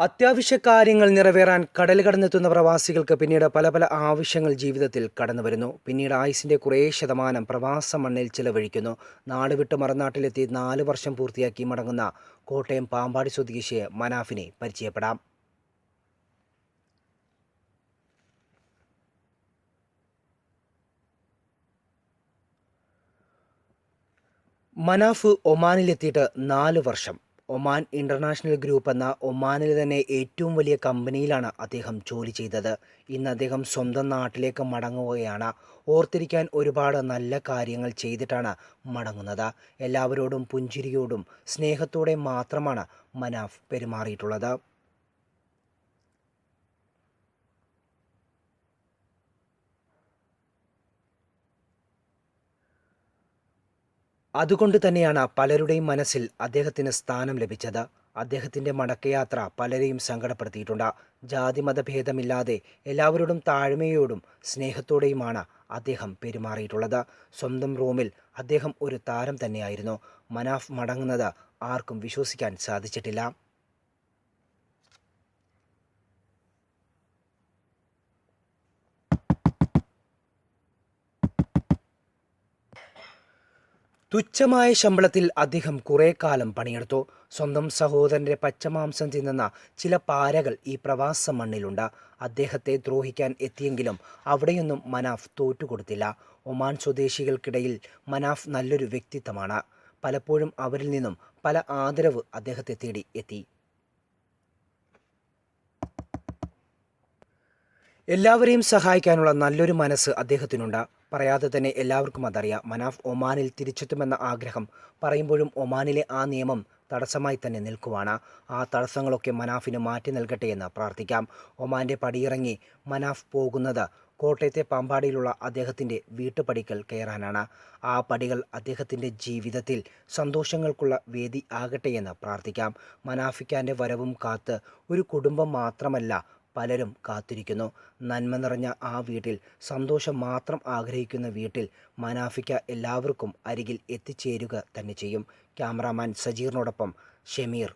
അത്യാവശ്യ കാര്യങ്ങൾ നിറവേറാൻ കടൽ കടന്നെത്തുന്ന പ്രവാസികൾക്ക് പിന്നീട് പല പല ആവശ്യങ്ങൾ ജീവിതത്തിൽ കടന്നു വരുന്നു. പിന്നീട് ആയുസിന്റെ കുറേ ശതമാനം പ്രവാസ മണ്ണിൽ ചിലവഴിക്കുന്നു. നാട് വിട്ട് മറുനാട്ടിലെത്തി 4 വർഷം പൂർത്തിയാക്കി മടങ്ങുന്ന കോട്ടയം പാമ്പാടി സ്വദേശിയെ മനാഫിനെ പരിചയപ്പെടാം. മനാഫ് ഒമാനിലെത്തിയിട്ട് 4 വർഷം. ഒമാൻ ഇന്റർനാഷണൽ ഗ്രൂപ്പ് എന്ന ഒമാനിലെ തന്നെ ഏറ്റവും വലിയ കമ്പനിയിലാണ് അദ്ദേഹം ജോലി ചെയ്തത്. ഇന്ന് അദ്ദേഹം സ്വന്തം നാട്ടിലേക്ക് മടങ്ങുകയാണ്. ഓർത്തിരിക്കാൻ ഒരുപാട് നല്ല കാര്യങ്ങൾ ചെയ്തിട്ടാണ് മടങ്ങുന്നത്. എല്ലാവരോടും പുഞ്ചിരിയോടും സ്നേഹത്തോടെ മാത്രമാണ് മനാഫ് പെരുമാറിയിട്ടുള്ളത്. അതുകൊണ്ട് തന്നെയാണ് പലരുടെയും മനസ്സിൽ അദ്ദേഹത്തിന് സ്ഥാനം ലഭിച്ചത്. അദ്ദേഹത്തിൻ്റെ മടക്കയാത്ര പലരെയും സങ്കടപ്പെടുത്തിയിട്ടുണ്ട്. ജാതിമതഭേദമില്ലാതെ എല്ലാവരോടും താഴ്മയോടും സ്നേഹത്തോടെയുമാണ് അദ്ദേഹം പെരുമാറിയിട്ടുള്ളത്. സ്വന്തം റൂമിൽ അദ്ദേഹം ഒരു താരം തന്നെയായിരുന്നു. മനാഫ് മടങ്ങുന്നത് ആർക്കും വിശ്വസിക്കാൻ സാധിച്ചിട്ടില്ല. തുച്ഛമായ ശമ്പളത്തിൽ അദ്ദേഹം കുറേ കാലം പണിയെടുത്തു. സ്വന്തം സഹോദരൻ്റെ പച്ചമാംസം തിന്നുന്ന ചില പാരകൾ ഈ പ്രവാസ മണ്ണിലുണ്ട്. അദ്ദേഹത്തെ ദ്രോഹിക്കാൻ എത്തിയെങ്കിലും അവിടെയൊന്നും മനാഫ് തോറ്റുകൊടുത്തില്ല. ഒമാൻ സ്വദേശികൾക്കിടയിൽ മനാഫ് നല്ലൊരു വ്യക്തിത്വമാണ്. പലപ്പോഴും അവരിൽ നിന്നും പല ആദരവ് അദ്ദേഹത്തെ തേടി എത്തി. എല്ലാവരെയും സഹായിക്കാനുള്ള നല്ലൊരു മനസ്സ് അദ്ദേഹത്തിനുണ്ട്. പറയാതെ തന്നെ എല്ലാവർക്കും അതറിയാം. മനാഫ് ഒമാനിൽ തിരിച്ചെത്തുമെന്ന ആഗ്രഹം പറയുമ്പോഴും ഒമാനിലെ ആ നിയമം തടസ്സമായി തന്നെ നിൽക്കുവാണ്. ആ തടസ്സങ്ങളൊക്കെ മനാഫിന് മാറ്റി നൽകട്ടെ എന്ന് പ്രാർത്ഥിക്കാം. ഒമാൻ്റെ പടിയിറങ്ങി മനാഫ് പോകുന്നത് കോട്ടയത്തെ പാമ്പാടിയിലുള്ള അദ്ദേഹത്തിൻ്റെ വീട്ടുപടിക്കൽ കയറാനാണ്. ആ പടികൾ അദ്ദേഹത്തിൻ്റെ ജീവിതത്തിൽ സന്തോഷങ്ങൾക്കുള്ള വേദി ആകട്ടെ എന്ന് പ്രാർത്ഥിക്കാം. മനാഫിക്കാൻ്റെ വരവും കാത്ത് ഒരു കുടുംബം മാത്രമല്ല, പലരും കാത്തിരിക്കുന്നു. നന്മ നിറഞ്ഞ ആ വീട്ടിൽ, സന്തോഷം മാത്രം ആഗ്രഹിക്കുന്ന വീട്ടിൽ മനാഫിക്ക എല്ലാവർക്കും അരികിൽ എത്തിച്ചേരുക തന്നെ ചെയ്യും. ക്യാമറാമാൻ സജീറിനോടൊപ്പം ഷമീർ.